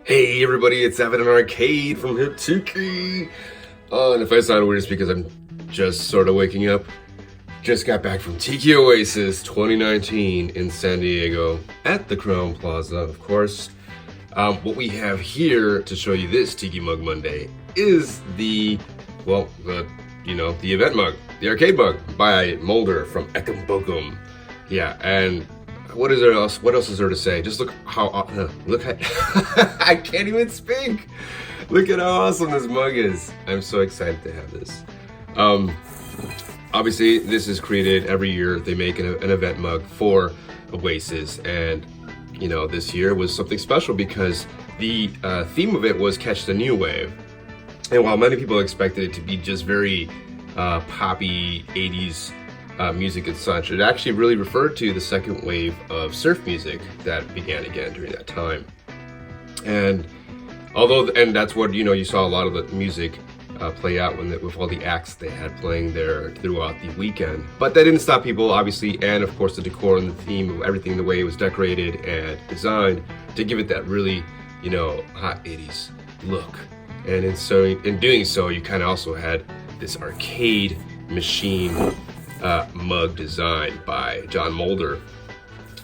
Hey everybody, it's Evan Arcade from here, Tiki. And if I sound weird, it's because I'm just sort of waking up. Just got back from Tiki Oasis 2019 in San Diego at the Crown Plaza, of course. What we have here to show you this Tiki Mug Monday is the event mug, the arcade mug by Mulder from Eekum Bookum. Yeah, and what else is there to say? Just look at, I can't even speak. Look at how awesome this mug is. I'm so excited to have this. Obviously, this is created every year. They make an event mug for Oasis, and this year was something special because the theme of it was Catch the New Wave. And while many people expected it to be just very poppy 80s music and such, it actually really referred to the second wave of surf music that began again during that time. And that's what you saw a lot of the music play out with all the acts they had playing there throughout the weekend. But that didn't stop people, obviously, and of course the decor and the theme of everything, the way it was decorated and designed to give it that really hot 80s look. And in doing so, you kind of also had this arcade machine mug design by John Mulder.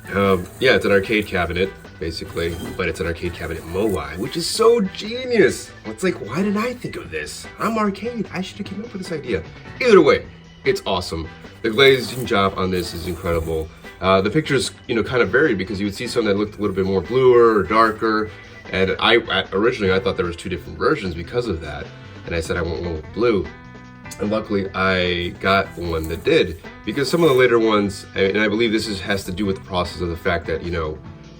It's an arcade cabinet, basically, but it's an arcade cabinet Moai, which is so genius. It's like, why didn't I think of this? I'm arcade. I should have came up with this idea. Either way, it's awesome. The glazing job on this is incredible. The pictures, kind of varied because you would see some that looked a little bit more bluer or darker. And originally I thought there was two different versions because of that. And I said I want one with blue. And luckily I got one that did, because some of the later ones, and I believe this has to do with the process of the fact that,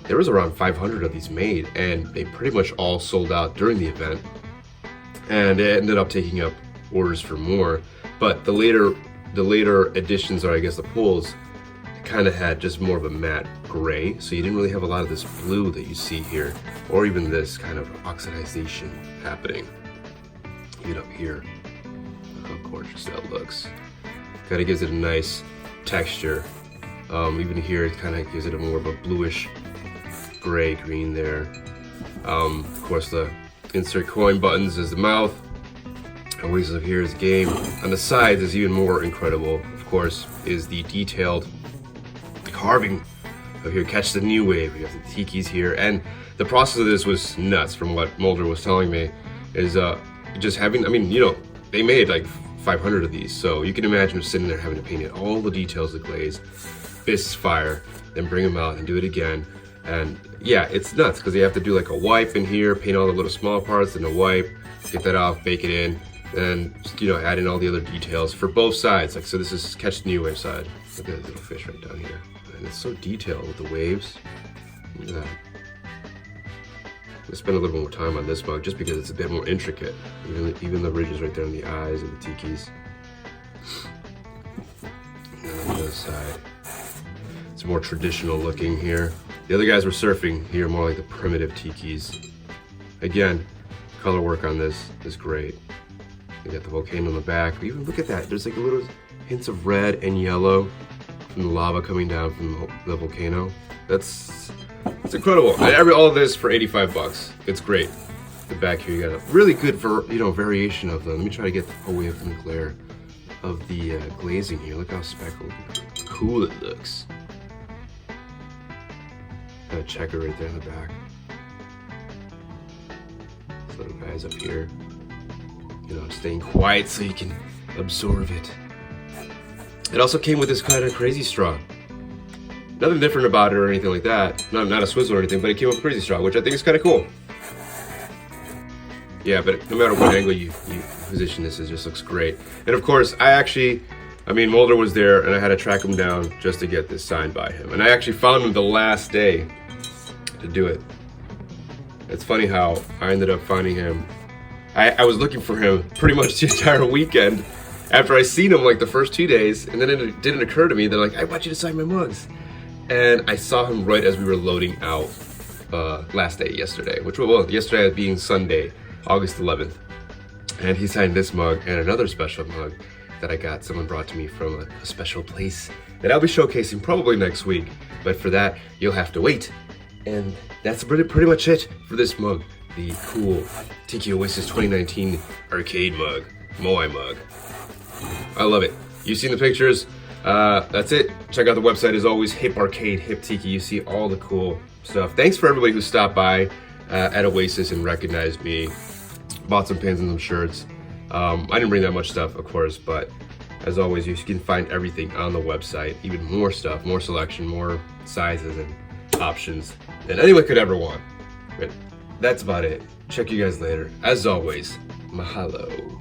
there was around 500 of these made, and they pretty much all sold out during the event. And it ended up taking up orders for more. But the later editions, or I guess the pulls, kind of had just more of a matte gray, so you didn't really have a lot of this blue that you see here, or even this kind of oxidization happening. Up here. Look how gorgeous that looks. Kind of gives it a nice texture. Even here, it kind of gives it a more of a bluish gray green there. Of course, the insert coin buttons is the mouth. Always up here is game. On the sides is even more incredible. Of course, is the detailed carving of here. Catch the New Wave. We have the tikis here, and the process of this was nuts. From what Mulder was telling me, is just having. They made like 500 of these, so you can imagine just sitting there having to paint it, all the details of the glaze, fists fire, then bring them out and do it again. And yeah, it's nuts because you have to do like a wipe in here, paint all the little small parts, and a wipe, get that off, bake it in, and add in all the other details for both sides. Like, so this is Catch the New Wave side. Look at the little fish right down here, and it's so detailed with the waves. Look at that. I spend a little more time on this mug just because it's a bit more intricate. Even the ridges right there on the eyes of the tikis. And on the other side, it's more traditional looking here. The other guys were surfing here, more like the primitive tikis. Again, color work on this is great. You got the volcano in the back. But even look at that. There's like a little hints of red and yellow from the lava coming down from the volcano. It's incredible. All of this for 85 bucks. It's great. The back here, you got a really good variation of them. Let me try to get away from the glare of the glazing here. Look how speckled, cool it looks. Got a checker right there in the back. These little guys up here, staying quiet so you can absorb it. It also came with this kind of crazy straw. Nothing different about it or anything like that. Not a swizzle or anything, but it came with a crazy straw, which I think is kind of cool. Yeah, but no matter what angle you position this, it just looks great. And of course, Mulder was there, and I had to track him down just to get this signed by him. And I actually found him the last day to do it. It's funny how I ended up finding him. I was looking for him pretty much the entire weekend after I seen him like the first 2 days, and then it didn't occur to me. They're like, I want you to sign my mugs. And I saw him right as we were loading out last day, yesterday, yesterday being Sunday, August 11th. And he signed this mug and another special mug that someone brought to me from a special place that I'll be showcasing probably next week. But for that, you'll have to wait. And that's pretty much it for this mug. the cool Tiki Oasis 2019 arcade mug, Moai mug. I love it. You've seen the pictures. That's it. Check out the website as always, Hip Arcade, Hip Tiki. You see all the cool stuff. Thanks for everybody who stopped by at Oasis and recognized me. Bought some pins and some shirts. I didn't bring that much stuff, of course, but as always, you can find everything on the website. Even more stuff, more selection, more sizes and options than anyone could ever want. But that's about it. Check you guys later. As always, mahalo.